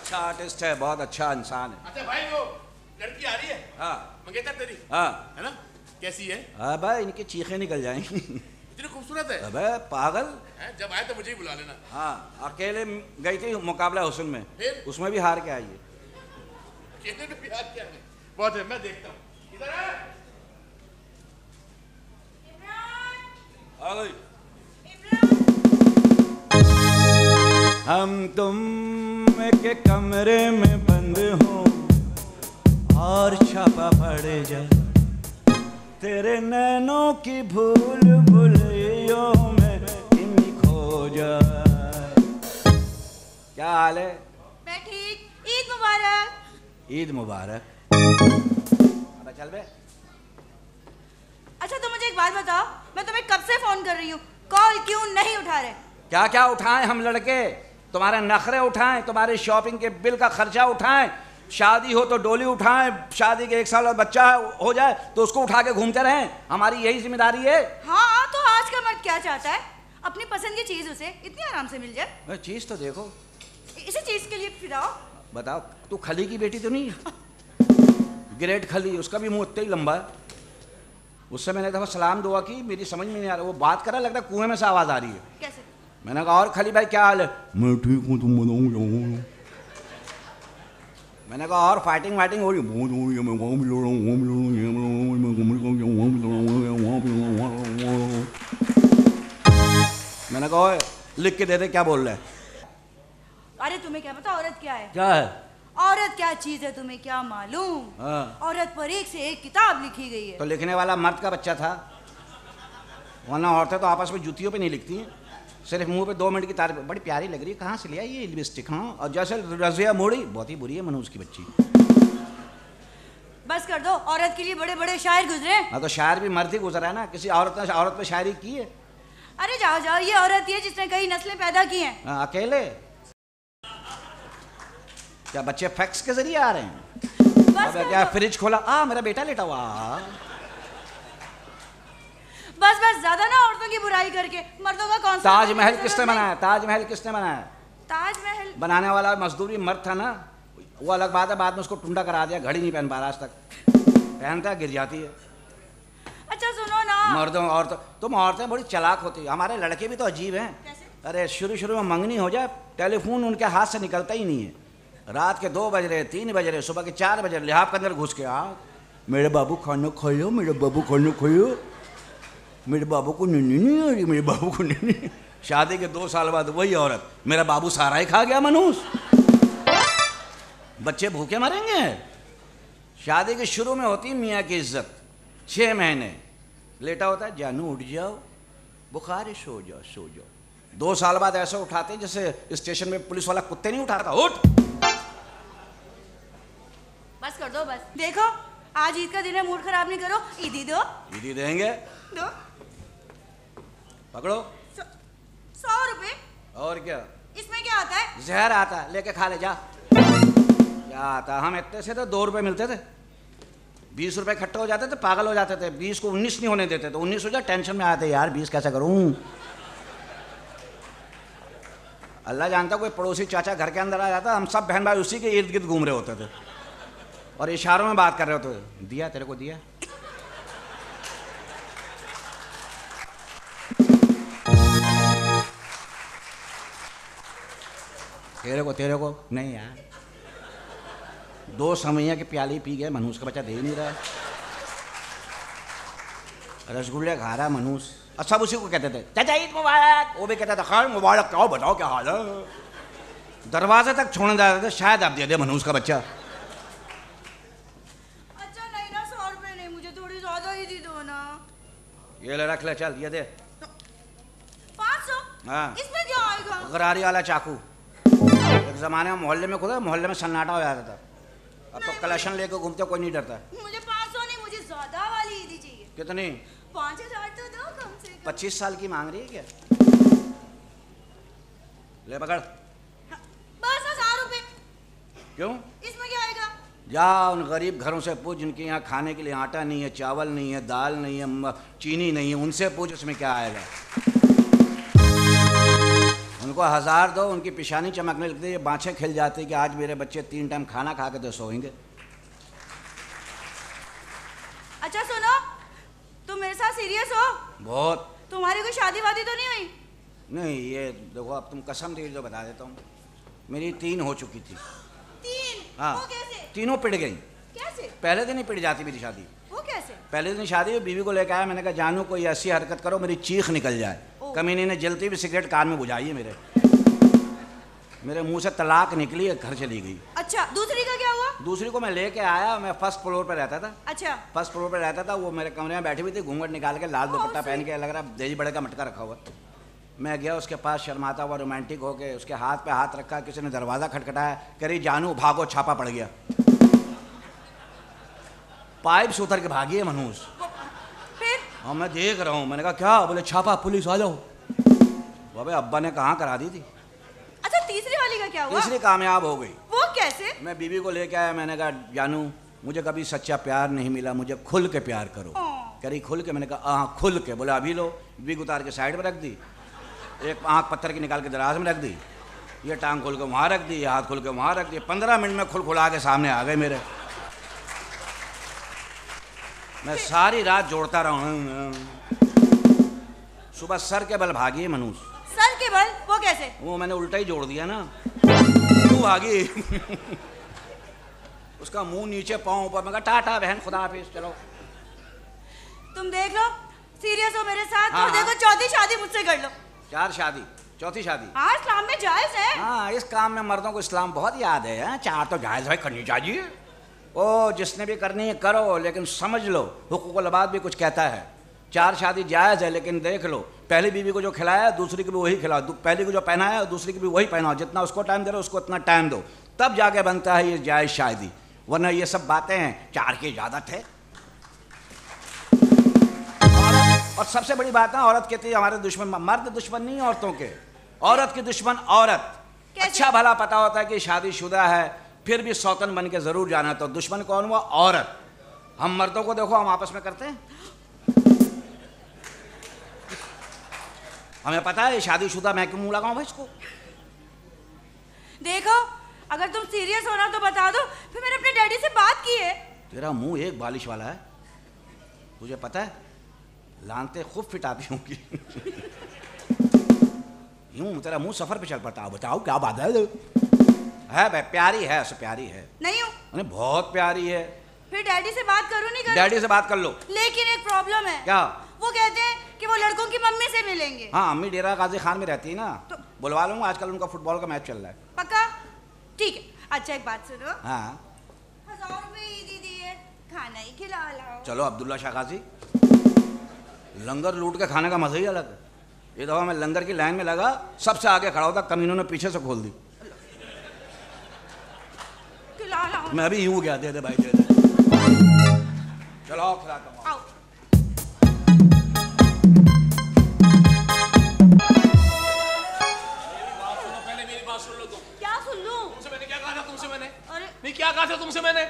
अच्छा आर्टिस्ट है, बहुत अच्छा इंसान है। अच्छा भाई, वो लड़की आ रही है? हाँ। मंगेतर तेरी? हाँ। है ना? कैसी है? अबे इनकी चीखें निकल जाएंगी। इतनी खूबसूरत है? अबे पागल। जब आए तो मुझे ही बुला लेना। हाँ, अकेले गई थी मुकाबला हुस्न में, फिर उसमें भी हार के आई है। अकेले में भी हार के आई? बहुत है, मैं देखता हूँ। इधर आ। आ गई। हम तुम के कमरे में बंद हो और छापा पड़ जाए, तेरे नैनों की भूल भुलैयों में इन्हीं खो जाए। क्या हाल है? मैं ठीक। ईद मुबारक। ईद मुबारक। अबे चल बे। अच्छा तो मुझे एक बात बताओ, मैं तुम्हें कब से फोन कर रही हूँ, कॉल क्यों नहीं उठा रहे? क्या क्या उठाएं हम लड़के? तुम्हारे नखरे उठाएं, तुम्हारे शॉपिंग के बिल का खर्चा उठाएं, शादी हो तो डोली उठाएं, शादी के 1 साल और बच्चा हो जाए तो उसको उठा के घूमते रहें, हमारी यही जिम्मेदारी है। हाँ तो आज का मर्द क्या चाहता है? अपनी पसंद की चीज उसे इतनी आराम से मिल जाए। चीज तो देखो, इसी चीज के लिए फिर आओ। बताओ, तू खली की बेटी तो नहीं? ग्रेट खली, उसका भी मुंह इतना ही लंबा है। उससे मैंने दफा सलाम दुआ की, मेरी समझ में नहीं आ रहा, वो बात कर रहा, लगता है कुएं में से आवाज आ रही है। कैसे? मैंने कहा और खली भाई क्या हाल है? मैं ठीक हूँ, तुम बताओ। मैंने कहा और फाइटिंग वाइटिंग हो रही है? मैंने कहा लिख के दे दे, क्या बोल रहे हैं? अरे तुम्हें क्या पता औरत क्या है? क्या है? औरत क्या चीज है तुम्हें क्या मालूम? हाँ। औरत पर एक से एक किताब लिखी गई है। तो लिखने वाला मर्द का बच्चा था, वरना औरतें तो आपस में जूतियों पे नहीं लिखती हैं, सिर्फ मुंह पे 2 मिनट की तारीफ। बड़ी प्यारी लग रही है, कहाँ से लिया ये लिपस्टिक? हाँ, और जैसे रजिया मोड़ी, बहुत ही बुरी है मनहूस की बच्ची। बस कर दो, औरत के लिए बड़े बड़े शायर गुजरे। हाँ तो शायर भी मर्द ही गुजरा है ना, किसी औरत ने औरत पे शायरी की है? अरे जाओ जाओ, ये औरत ही है जिसने कई नस्लें पैदा की हैं। हाँ, अकेले? क्या बच्चे फैक्स के जरिए आ रहे हैं? बस क्या फ्रिज खोला, मेरा बेटा लेटा हुआ। बस बस, ज्यादा ना औरतों की बुराई करके। मर्दों का कौन सा? ताजमहल किसने बनाया? ताजमहल किसने बनाया? ताजमहल बनाने वाला मजदूरी मर्द था ना, वो अलग बात है, बाद में उसको टुंडा करा दिया, घड़ी नहीं पहन पा रहा आज तक, पहनता गिर जाती है। अच्छा सुनो ना, मर्दों औरतों, तुम औरतें बड़ी चालाक होती है, हमारे लड़के भी तो अजीब हैं। कैसे? अरे शुरू में मंगनी हो जाए, टेलीफोन उनके हाथ से निकलता ही नहीं है, रात के 2 बज रहे, 3 बज रहे, सुबह के 4 बज रहे, लिहाफ के अंदर घुस के मेरे बाबू खाना खाओ, मेरे बाबू खाना खाओ, मेरे बाबू को नींद नहीं आ रही, मेरे बाबू को नींद। शादी के 2 साल बाद वही औरत, मेरा बाबू सारा ही खा गया मनहूस, बच्चे भूखे मरेंगे। शादी के शुरू में होती मियाँ की इज्जत, 6 महीने लेटा होता है, जानू उठ जाओ, बुखार है, सो जाओ सो जाओ। 2 साल बाद ऐसा उठाते जैसे स्टेशन में पुलिस वाला कुत्ते नहीं उठाता, उठ। बस कर दो बस। देखो आज ईद का दिन है, मूड खराब नहीं करो, ईदी दो। ईदी देंगे, दो। पकड़ो। 100 रुपए। और क्या? इसमें क्या आता है? जहर आता है, लेके खा ले जा। क्या आता? हम इतने से तो 2 रुपए मिलते थे, 20 रुपए इकट्ठे हो जाते थे, पागल हो जाते थे, 20 को 19 नहीं होने देते, तो 19 हो जाए, टेंशन में आते यार 20 कैसे करूं। अल्लाह जानता, कोई पड़ोसी चाचा घर के अंदर आ जाता, हम सब बहन भाई उसी के इर्द गिर्द घूम रहे होते थे और इशारों में बात कर रहे होते, दिया तेरे को दिया। तेरे को नहीं यार, 2 समैया की प्याली पी गए, मनहूस का बच्चा दे ही नहीं रहा, रसगुल्ले खा रहा मनहूस, और सब उसी को कहते थे चाचा ईद मुबारक, वो भी कहता था खैर मुबारक, क्या बताओ क्या हाल है, दरवाजे तक छोड़ने जाते थे, शायद आप दे दे मनहूस का बच्चा। अच्छा नहीं ना, 100 रुपए नहीं, मुझे थोड़ी ज्यादा ही दी दो ना। ये ले रख ले, चल ये दे। 500? हाँ, इसमें क्या आएगा? गरारी वाला चाकू, एक जमाने में मोहल्ले में खुदा, मोहल्ले में सन्नाटा हो जाता था, अब तो कलेक्शन लेकर घूमते, कोई नहीं डरता। मुझे 500 नहीं, मुझे ज्यादा वाली ईदी चाहिए। कितनी? 5000 तो दो कम से कम। 25 साल की मांग रही है क्या? ले पकड़। बस 1000 रुपए। क्यों? इसमें क्या आएगा? जा उन गरीब घरों से पूछ जिनके यहाँ खाने के लिए आटा नहीं है, चावल नहीं है, दाल नहीं है, चीनी नहीं है, उनसे पूछ उसमें क्या आएगा। उनको 1000 दो, उनकी पेशानी चमकने लगती है, ये बाँछें खिल जाती कि आज मेरे बच्चे 3 टाइम खाना खा के तो सोएंगे। अच्छा सुनो, तुम मेरे साथ सीरियस हो? बहुत। तुम्हारी कोई शादी वादी तो नहीं हुई? नहीं, ये देखो अब तुम कसम दे दो, बता देता हूँ, मेरी 3 हो चुकी थी। 3? हाँ, वो कैसे? तीनों पिट गई। कैसे? पहले दिन ही पिट जाती मेरी शादी। वो कैसे? पहले दिन शादी हुई, बीवी को लेकर आया, मैंने कहा जानू कोई ऐसी हरकत करो मेरी चीख निकल जाए। कमीने ने जलती हुई सिगरेट कान में बुझाई है मेरे मुंह से तलाक निकली है, घर चली गई। अच्छा, दूसरी का क्या हुआ? दूसरी को मैं लेके आया, मैं फर्स्ट फ्लोर पर रहता था। अच्छा। फर्स्ट फ्लोर पर रहता था, वो मेरे कमरे में बैठी हुई थी, घूंघट निकाल के लाल दुपट्टा पहन के, लग रहा देजी बड़े का मटका रखा हुआ। मैं गया उसके पास शर्माता हुआ, रोमांटिक होके उसके हाथ पे हाथ रखा, किसी ने दरवाज़ा खटखटाया, कह रही जानू भागो छापा पड़ गया। पाइप से उतर के भागी है मनहूस। फिर? हाँ, मैं देख रहा हूँ, मैंने कहा क्या? बोले छापा, पुलिस आ जाओ। बाबे अब्बा ने कहाँ करा दी थी। अच्छा, तीसरी वाली का क्या हुआ? तीसरी कामयाब हो गई। वो कैसे? मैं बीवी को लेके आया, मैंने कहा जानू मुझे कभी सच्चा प्यार नहीं मिला, मुझे खुल के प्यार करो। कह रही खुल के? मैंने कहा हाँ खुल के। बोले अभी लो। विग उतार के साइड में रख दी, एक आँख पत्थर की निकाल के दराज में रख दी, ये टांग खोल के वहाँ रख दी, ये हाथ खोल के वहाँ रख दी। 15 मिनट में खुलखुला के सामने आ गए मेरे। मैं सारी रात जोड़ता रहा। सुबह सर के बल भागी है मनूस। सर के बल? वो कैसे? वो मैंने उल्टा ही जोड़ दिया ना, क्यों भागी। उसका मुंह नीचे, पाँव ऊपर। मैं कहा टाटा बहन, खुदा हाफिज, चलो। तुम देख लो, सीरियस हो मेरे साथ। हाँ, और देखो, चौथी शादी मुझसे कर लो। 4 शादी, चौथी शादी। हाँ, इस्लाम में जायज है। हाँ, इस काम में मर्दों को इस्लाम बहुत याद है। 4 तो जायज भाई, करनी चाहिए। ओ जिसने भी करनी है करो, लेकिन समझ लो हुकूकुल अबाद भी कुछ कहता है। 4 शादी जायज़ है, लेकिन देख लो, पहली बीवी को जो खिलाया दूसरी को भी वही खिलाओ, पहली को जो पहनाया दूसरी को भी वही पहनाओ। जितना उसको टाइम दे रहे हो उसको उतना टाइम दो, तब जाके बनता है ये जायज़ शादी। वरना ये सब बातें हैं, 4 की इजाज़त है। और सबसे बड़ी बात है, औरत कहती है हमारे दुश्मन। मर्द दुश्मन नहीं औरतों के, औरत की दुश्मन औरत। अच्छा भला पता होता है कि शादीशुदा है, फिर भी सौतन बन के जरूर जाना। तो दुश्मन कौन हुआ? औरत। हम मर्दों को देखो, हम आपस में करते हैं, हमें पता है शादीशुदा, मैं क्यों मुंह लगाऊं भाई इसको। देखो, अगर तुम सीरियस हो ना तो बता दो, फिर मैंने अपने डैडी से बात की है। तेरा मुंह एक बालिश वाला है, तुझे पता है लानते खूब फिटाती होंगी। यूं तेरा मुंह सफर पे चल पड़ता। बताओ क्या बात है भाई? प्यारी है, उससे प्यारी है। नहीं हूँ। अरे बहुत प्यारी है। फिर डैडी से बात करूँ नहीं करूँ? डैडी से बात कर लो। लेकिन एक प्रॉब्लम है। क्या? वो कहते हैं कि वो लड़कों की मम्मी से मिलेंगे। हाँ, अम्मी डेरा गाजी खान में रहती है ना, तो बुलवा लूंगा। आजकल उनका फुटबॉल का मैच चल रहा है। पक्का? ठीक है। अच्छा एक बात सुनो। हाँ 1000 रुपए ईदी दिए, खाना ही खिला लाओ। चलो अब्दुल्ला शाह गाजी, लंगर लूट के खाने का मजा ही अलग है। ये दफा मैं लंगर की लाइन में लगा, सबसे आगे खड़ा होता, कमीनों ने पीछे से खोल दी। खिला लाओ। मैं अभी यूं गया, दे दे भाई दे दे। चलो खिलाता हूँ। आओ। पहले मेरी बात सुन लो तुम। क्या सुन लूं? तुमसे मैंने क्या कहा था? तुमसे मैंने अरे नहीं, क्या कहा था तुमसे मैंने?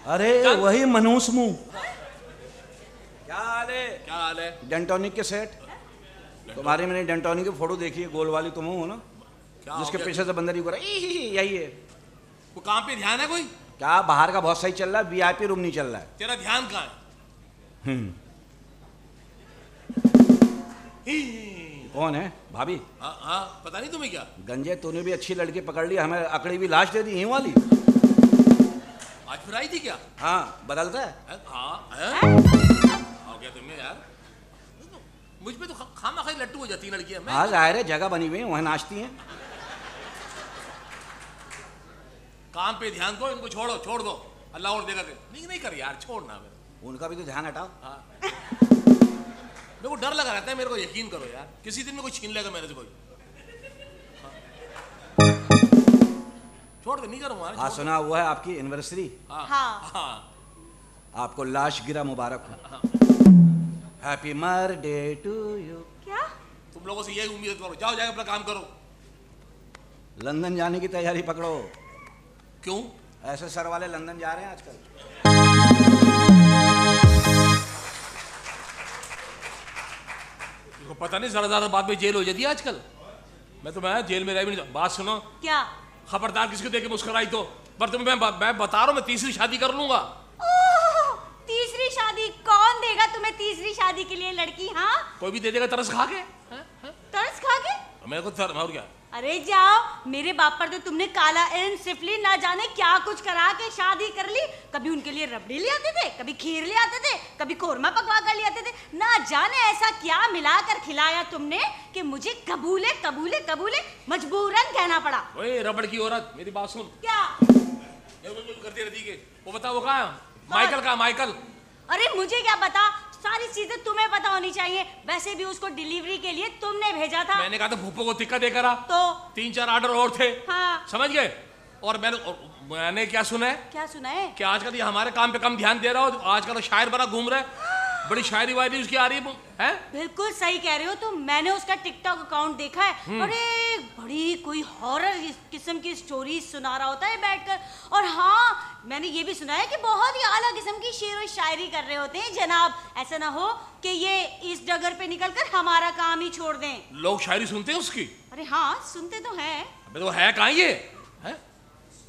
अरे वही मनूस मुंह। क्या हाल है? क्या हाल है? डेंटोनिक के सेट तुम्हारी, मैंने डेंटोनिक की फोटो देखी है, गोल वाली तुम हो ना, क्या जिसके हो गया? पीछे से बंदर यही है। वो काम पे ध्यान है कोई? क्या बाहर का बहुत सही चल रहा है, वीआईपी रूम नहीं चल रहा है। तेरा ध्यान कहाँ है? कौन है? भाभी? हाँ हाँ, पता नहीं तुम्हें क्या? गंजे तूने भी अच्छी लड़की पकड़ ली, हमें अकड़ी भी लाश दे दी यहीं वाली। आज फिर आई थी क्या? हाँ बदलता है। हाँ हो गया तुम्हें यार। मुझ पे तो खामा खाई लट्टू हो जाती है लड़कियां। हाँ जाहिर है, जगह बनी हुई है, वहाँ नाचती हैं। काम पे ध्यान दो, इनको छोड़ो, छोड़ दो, अल्लाह और देगा। नहीं नहीं कर यार, छोड़ना। उनका भी तो ध्यान हटाओ। हाँ मेरे को डर लगा रहता है, मेरे को यकीन करो यार, किसी दिन में कोई छीन लेगा मेरे से कोई। छोड़ दो, नहीं करूँगा। हाँ सुना हुआ है आपकी एनिवर्सरी। हाँ हाँ। हाँ आपको लाश गिरा मुबारक हो। Happy birthday to you. क्या? तुम लोगों से यही उम्मीद करो। जाओ जाके अपना काम करो। लंदन जाने की तैयारी पकड़ो। क्यों? ऐसे सर वाले लंदन जा रहे हैं आजकल। तुमको पता नहीं, ज्यादा ज्यादा बात में जेल हो जाती है आजकल। मैं तो मैं जेल में रह भी नहीं। बात सुनो, क्या? खबरदार किसको देख के मुस्कुराई तो, पर तुम्हें मैं बता रहा हूँ मैं तीसरी शादी कर लूंगा। ओह, तीसरी शादी? कौन देगा तुम्हें तीसरी शादी के लिए लड़की? हाँ, कोई भी दे देगा तरस खा के। तरस खा के? मेरे को तर और क्या। अरे जाओ, मेरे बाप पर तो तुमने काला एन सिफली ना जाने क्या कुछ करा के शादी कर ली। कभी उनके लिए रबड़ी ले आते थे, कभी खीर ले आते थे, कभी कोरमा पकवा कर ले आते थे। ना जाने ऐसा क्या मिलाकर खिलाया तुमने कि मुझे कबूले कबूले कबूले मजबूरन कहना पड़ा। ओए रबड़ की औरत, मेरी बात सुन। क्या करती रहती है। वो बता, वो कहाँ है? माइकल कहाँ? माइकल? अरे मुझे क्या पता, सारी चीजें तुम्हें पता होनी चाहिए। वैसे भी उसको डिलीवरी के लिए तुमने भेजा था। मैंने कहा था फूफो को टिक्का देकर आ, तो 3-4 ऑर्डर और थे। हाँ। समझ गए? और मैंने क्या सुना है? क्या सुना है? कि आजकल ये हमारे काम पे कम ध्यान दे रहा हो। आजकल शायर बड़ा घूम रहा है, बड़ी शायरी वायरी उसकी आ रही है। बिल्कुल सही कह रहे हो तुम। मैंने उसका टिकटॉक अकाउंट देखा है। अरे बड़ी कोई हॉरर किस्म की स्टोरी सुना रहा होता है बैठकर। और हाँ, मैंने ये भी सुना है कि बहुत ही आला किस्म की शेर और शायरी कर रहे होते हैं जनाब। ऐसा ना हो कि ये इस डगर पे निकलकर हमारा काम ही छोड़ दें। लोग शायरी सुनते हैं उसकी? अरे हाँ, सुनते तो हैं। अबे तो है कहाँ ये? है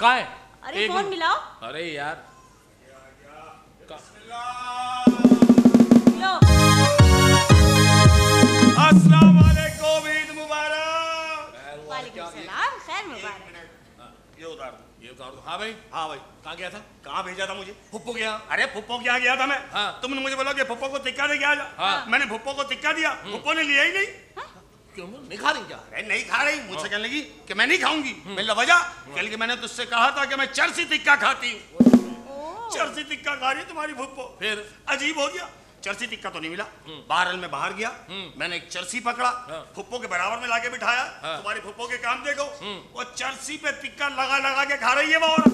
कहाँ है? अरे फोन मिलाओ। अरे यार लो। अस्सलाम वालेकुम, ईद मुबारक। वालेकुम सलाम, खैर मुबारक। ये उतार दो। ये उतार दो। हाँ भाई, हाँ भाई, कहाँ गया था? कहाँ भेजा था मुझे? फुप्पो गया। अरे फुप्पो के यहाँ गया था मैं। हाँ। तुमने मुझे बोला कि फुप्पो को टिक्का दे के आ जा। हाँ। मैंने फुप्पो को टिक्का दिया, फुप्पो ने लिया ही नहीं। क्यों नहीं खा रही क्या? अरे नहीं खा रही, मुझसे कहने लगी कि मैं नहीं खाऊंगी। मैं वजह कल के मैंने तुझसे कहा था कि मैं चरसी टिक्का खाती हूँ। चरसी टिक्का खा रही है तुम्हारी फुप्पो। फिर अजीब हो गया, चरसी टिक्का तो नहीं मिला। बहरहाल मैं बाहर गया, मैंने एक चरसी पकड़ा, फुप्पो के बराबर में लाके बिठाया। तुम्हारी फुप्पो के काम देखो, वो चरसी पे टिक्का लगा लगा के खा रही है वो औरत।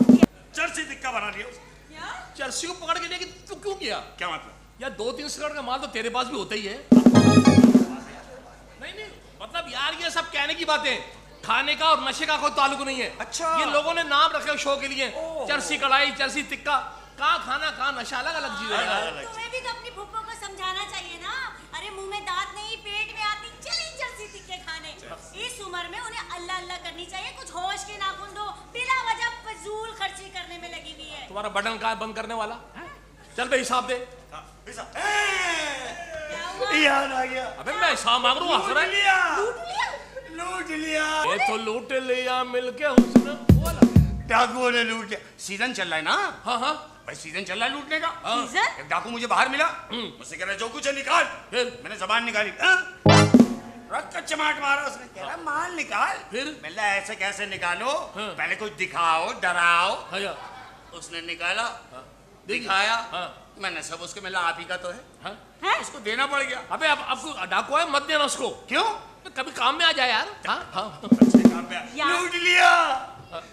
चरसी टिक्का बना लिया उसने। चरसी को पकड़ के लेके तू क्यों किया? क्या मतलब? यार 2-3 सिगरेट का माल तो तेरे पास भी होता ही है। नहीं, मतलब यार ये सब कहने की बातें, खाने का और नशे का कोई ताल्लुक नहीं है। अच्छा। ये लोगों ने नाम रखे शो के लिए, चरसी कढ़ाई, चरसी टिक्का। कहाँ खाना कहाँ नशा, अलग अलग चीजें हैं। तुम्हें भी तो अपनी फुप्पो को समझाना चाहिए ना। अरे मुंह में दांत नहीं, पेट में आती, चली चरसी टिक्के खाने। इस उम्र में उन्हें अल्लाह अल्लाह करनी चाहिए। कुछ होश के नाखून दो, बिना वजह फजूल खर्ची करने में लगी हुई है। तुम्हारा बटन कहाँ है बंद करने वाला? चल भाई हिसाब दे। याद आ गया। अबे मैं हिसाब मांग रहा हूँ, हंस रहा है। लूट लिया। ये तो लूट लिया मिलके हुस्न वाला। डाकुओं ने लूट लिया। सीजन चल रहा है ना? हाँ हाँ भाई सीजन चल रहा है लूटने का। सीजन? एक डाकू मुझे बाहर मिला, मुझसे कह रहा जो कुछ है निकाल। फिर मैंने जबान निकाली, रख का चमाट मारा उसने। कह रहा माल निकाल। फिर? मैंने ऐसे कैसे निकालो? पहले कुछ दिखाओ, डराओ। हाँ यार, उसने निकाला, दिखाया। हाँ। मैंने सब उसके मिला, आप ही का तो है। हाँ? हैं? उसको देना पड़ गया। अबे अब आपको डाकू है, मत देना उसको। क्यों? कभी काम में आ जाए यार। हाँ हाँ अच्छे काम पे आया। यार। लूट लिया,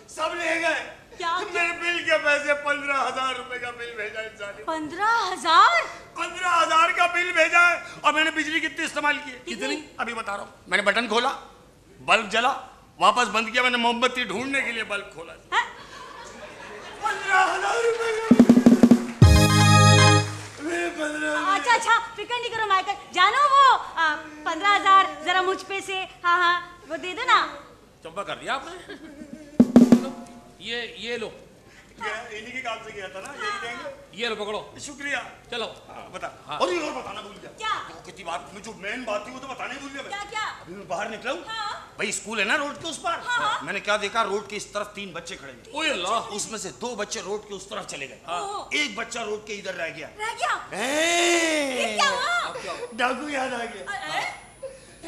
सब ले गए। क्या? मेरे बिल के पैसे 15,000 रुपए का बिल भेजा इंसान ने। 15,000? 15,000 का बिल भेजा है। और मैंने बिजली कितनी इस्तेमाल की है? कितनी? अभी बता रहा हूँ। मैंने बटन खोला, बल्ब जला, वापस बंद किया। मैंने मोमबत्ती ढूंढने के लिए बल्ब खोला। हैं? 15,000 रुपए का अच्छा अच्छा, फिक्र नहीं करो माइकल। जानो वो 15,000 जरा मुझ पे से, हाँ हाँ वो दे दो ना। चंपा कर दिया आपने। ये लो, इन्हीं के काम से गया था ना, यही देंगे। ये लो पकड़ो। शुक्रिया। चलो बता। हाँ। और ये और बताना भूल गया। क्या? देखो कितनी बात में जो मेन बात थी वो तो बताने भूल गया मैं। क्या क्या? अभी मैं बाहर निकला हूँ। हाँ। भाई स्कूल है ना रोड के उस पार। हाँ। मैंने क्या देखा, रोड के इस तरफ 3 बच्चे खड़े थे। ओए अल्लाह। उसमें से 2 बच्चे रोड के उस तरफ चले गए। हाँ। एक बच्चा रोड के इधर रह गया। रह गया? ए! क्या हुआ? डाकू याद आ गया। अरे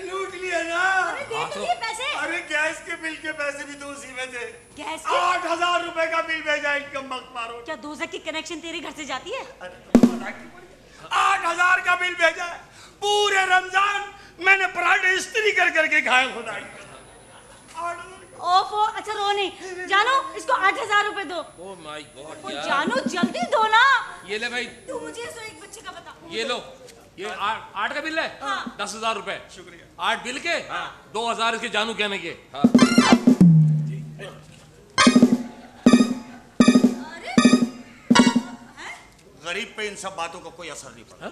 लूट लिया ना। दे तो दिए पैसे। अरे गैस के बिल के पैसे भी तो उसी में थे। गैस के? 8,000 रुपए का बिल भेजा इनकम मत मारो। क्या दोजख की कनेक्शन तेरे घर से जाती है? 8,000 का बिल भेजा है। पूरे रमजान मैंने पराठे इस्त्री कर करके खाए खुदा। ओफो, अच्छा रो नहीं। जानो इसको 8,000 रुपए दो। ओ माय गॉड ओ यार। जानो जल्दी दो ना। ये ले भाई, तू मुझे सो एक बच्चे का बता। ये लो। ये 8 का बिल है। हाँ। 10,000 रुपए। शुक्रिया। 8 बिल के, 2,000 इसके जानू कहने के। हाँ। अरे हैं? गरीब पे इन सब बातों का कोई असर नहीं पड़ा।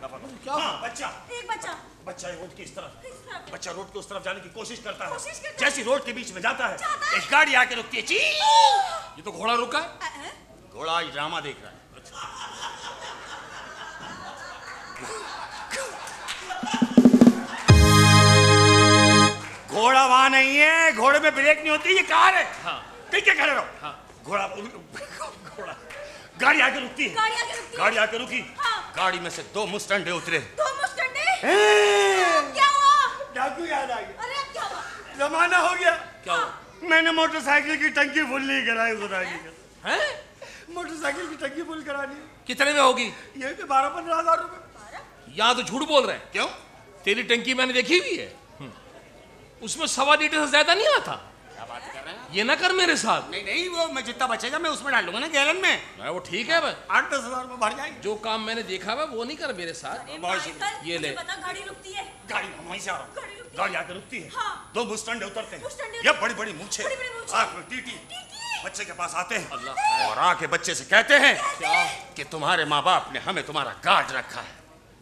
क्या हाँ, बच्चा एक बच्चा बच्चा रोड की इस तरफ, इस तरफ। बच्चा रोड के उस तरफ जाने की कोशिश करता है। कोशिश करता जैसी रोड के बीच में जाता है एक गाड़ी आके रुकती है। ची ये तो घोड़ा रुका है। घोड़ा आज ड्रामा देख रहा है। घोड़ा वहां नहीं है, घोड़े में ब्रेक नहीं होती, ये कार है। हाँ। ठीक है, खड़े रहो। हाँ। घोड़ा घोड़ा गाड़ी आके रुकती है। गाड़ी आके रुकती है। गाड़ी आके रुकी। हाँ। गाड़ी में से 2 मुस्टंडे उतरे। 2 मुस्टंडे। क्या हुआ? डाकू याद आ गया। अरे अब क्या हुआ? जमाना हो गया। क्या हुआ? मैंने मोटरसाइकिल की टंकी फुल नहीं कराई खुदा की कसम। हैं? मोटरसाइकिल की टंकी फुल करानी है। कितने में होगी? ये भी 12-15 हजार रुपए। यहाँ तो झूठ बोल रहे हैं। क्यों? तेरी टंकी मैंने देखी हुई है, उसमें 1.25 लीटर से ज्यादा नहीं आता। क्या बात कर रहे हैं? ये ना कर मेरे साथ। नहीं नहीं, वो मैं जितना बचेगा मैं उसमें डाल लूंगा ना गैलन में। मैं वो ठीक है, 8-10 हजार रुपए भर जाएंगे। जो काम मैंने देखा है वो नहीं कर मेरे साथ। अरे बहुत माइकल, ये ले। मुझे पता गाड़ी रुकती है। गाड़ी हम वहीं से आ रहा हूँ। गाड़ी रुकती है। गाड़ी आके रुकती है। हाँ। 2 मुस्टंडे उतरते मुस्टंडे हैं। ये बड़ी बड़ी मूंछें, बड़ी-बड़ी मूंछें। आँख में टीटी, टीटी। बच्चे के पास आते हैं अल्लाह। और आके बच्चे से कहते हैं कि तुम्हारे माँ बाप ने हमें तुम्हारा गार्ड रखा है।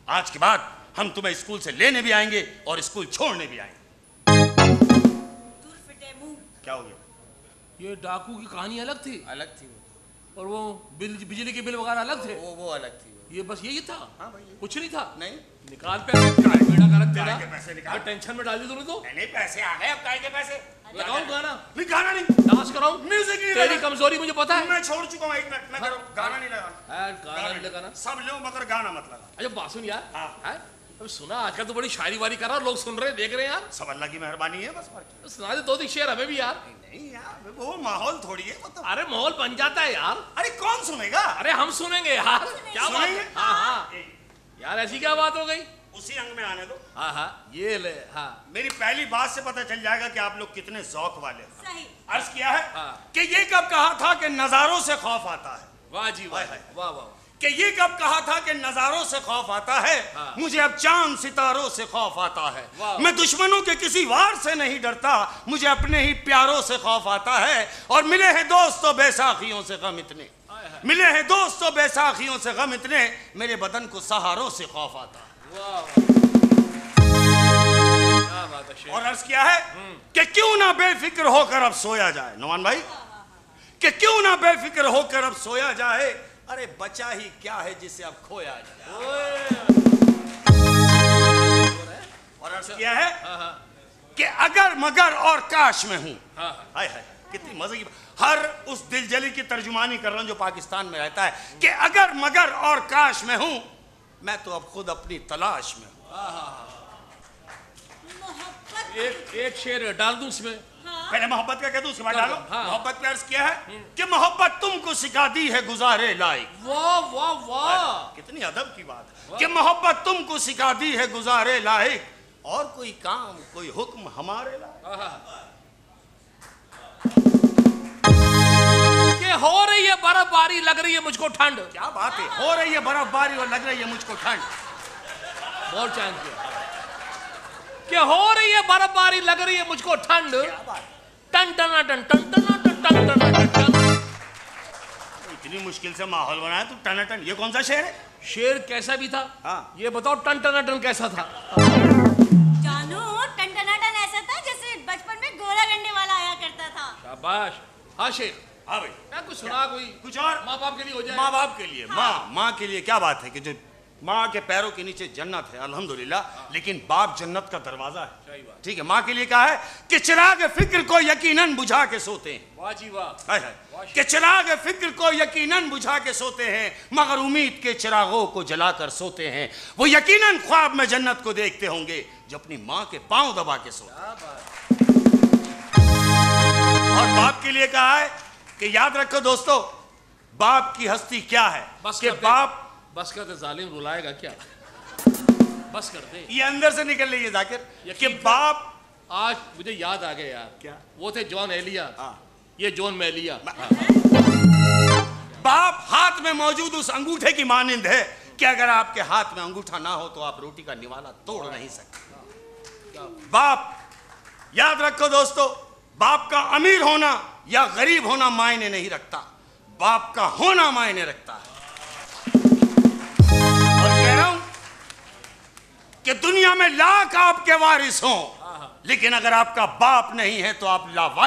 आज के बाद हम तुम्हें स्कूल से लेने भी आएंगे और स्कूल छोड़ने भी आएंगे। दूर फिटे मुंह। क्या हो गया? ये डाकू की कहानी अलग थी अलग थी और वो बिजली के बिल वगैरह अलग थे। वो अलग थी ये बस यही था। हाँ भाई, कुछ नहीं था। नहीं निकाल पैसे, काय बेड़ा गलत तेरा। काय के पैसे निकाल। मैं टेंशन में डाल दी तूने तो। नहीं पैसे आ गए, अब काय के पैसे? लगाऊं गाना, नहीं गाना नहीं, डांस कराऊं, म्यूजिक नहीं तेरी लगा। कमजोरी मुझे पता है। मैं छोड़ चुका हूँ, 1 मिनट मैं करूँ। गाना नहीं लगाना। गाना नहीं लगाना। सब लो मगर गाना मत लगा। अच्छा बात सुन यार। हाँ। हैं? अब सुना आजकल तो बड़ी शायरी वारी कर रहा, लोग सुन रहे देख रहे हैं यार। सब अल्लाह की मेहरबानी है बस। तो सुना दे 2 शेर हमें भी यार। नहीं यार, वो माहौल थोड़ी है वो तो। अरे माहौल बन जाता है यार। अरे कौन सुनेगा? अरे हम सुनेंगे यार। क्या बात सुनेंगे? है? हाँ हाँ यार, ऐसी क्या बात हो गई? उसी अंग में आने दो। हाँ हाँ ये ले। हाँ मेरी पहली बात से पता चल जाएगा कि आप लोग कितने जौक वाले हो। सही। अर्ज किया है हाँ। कि ये कब कहा था कि नजारों से खौफ आता है। वाह जी वाह, हाय, हाय। वाह वाह। कि ये कब कहा था कि नजारों से खौफ आता है। हाँ। मुझे अब चांद सितारों से खौफ आता है। वाह। मैं दुश्मनों के किसी वार से नहीं डरता, मुझे अपने ही प्यारों से खौफ आता है। और मिले हैं दोस्तों बेसाखियों से गम इतने, मिले हैं दोस्तों बेसाखियों से गम इतने, मेरे बदन को सहारों से खौफ आता है। वाह क्या बात है शेर। और अर्ज किया है कि क्यों ना बेफिक्र होकर अब सोया जाए। नौमान भाई, कि क्यों ना बेफिक्र होकर अब सोया जाए। अरे बचा ही क्या है जिसे अब खोया जाए। और अर्ज किया है कि अगर मगर और काश में हूं। हाँ हाय हाय कितनी मजे की हर उस दिलजली की तर्जुमानी कर रहा हूं जो पाकिस्तान में रहता है कि अगर मगर और काश में हूं, मैं तो अब खुद अपनी तलाश में हूं। मोहब्बत। एक शेर डाल दूं इसमें। पहले मोहब्बत का कह दूं, उसके बाद डालो। हाँ। मोहब्बत पे अर्ज किया है कि मोहब्बत तुमको सिखा दी है गुजारे लायक। वाह वाह वाह। कितनी अदब की बात है कि मोहब्बत तुमको सिखा दी है गुजारे लायक, और कोई काम कोई हुक्म हमारे लायक। कि हो रही है बर्फबारी, लग रही है मुझको ठंड। क्या बात है, हो रही है बर्फबारी और लग रही है मुझको ठंड। बहुत चांद किया कि हो रही है बर्फबारी, लग रही है मुझको ठंड। क्या बात है? टन टना टन टन टना टन टन टना टन। इतनी मुश्किल से माहौल बनाया तू टनाटन, ये कौन सा शेर है? शेर कैसा भी था? हाँ। ये बताओ टन टना टन कैसा था? जानू टन ऐसा था जैसे बचपन में गोला गंडे वाला आया करता था। शाबाश। हाँ शेर, हाँ भाई, क्या कुछ सुना कोई कुछ और माँ बाप के लिए हो जाए। माँ बाप के लिए। माँ के लिए क्या बात है कि जो माँ के पैरों के नीचे जन्नत है अल्हम्दुलिल्लाह, लेकिन बाप जन्नत का दरवाजा है। सही बात। ठीक है, माँ के लिए कहा है कि चिराग फिक्र को यकीनन बुझा के सोते हैं। वाह जी वाह। हाय हाय कि चिराग फिक्र को यकीनन बुझा के सोते हैं, मगर उम्मीद के चिरागों को जलाकर सोते हैं। वो यकीनन ख्वाब में जन्नत को देखते होंगे जो अपनी माँ के पांव दबा के सोते हैं। और बाप के लिए कहा है कि याद रखो दोस्तों, बाप की हस्ती क्या है बस कि कर दे। बाप बस कर दे, जालिम रुलाएगा क्या? बस कर दे। ये अंदर से निकल रही है जाकिर कि यकीन कर। बाप आज मुझे याद आ गया यार। क्या? वो थे जॉन एलिया, हाँ। ये जॉन मेलिया। बाप हाथ में मौजूद उस अंगूठे की मानिंद है कि अगर आपके हाथ में अंगूठा ना हो तो आप रोटी का निवाला तोड़ नहीं सकते। बाप, याद रखो दोस्तों, बाप का अमीर होना या गरीब होना मायने नहीं रखता, बाप का होना मायने रखता है। और कह रहा हूं कि दुनिया में लाख आपके वारिस हों, लेकिन अगर आपका बाप नहीं है तो आप लावारिस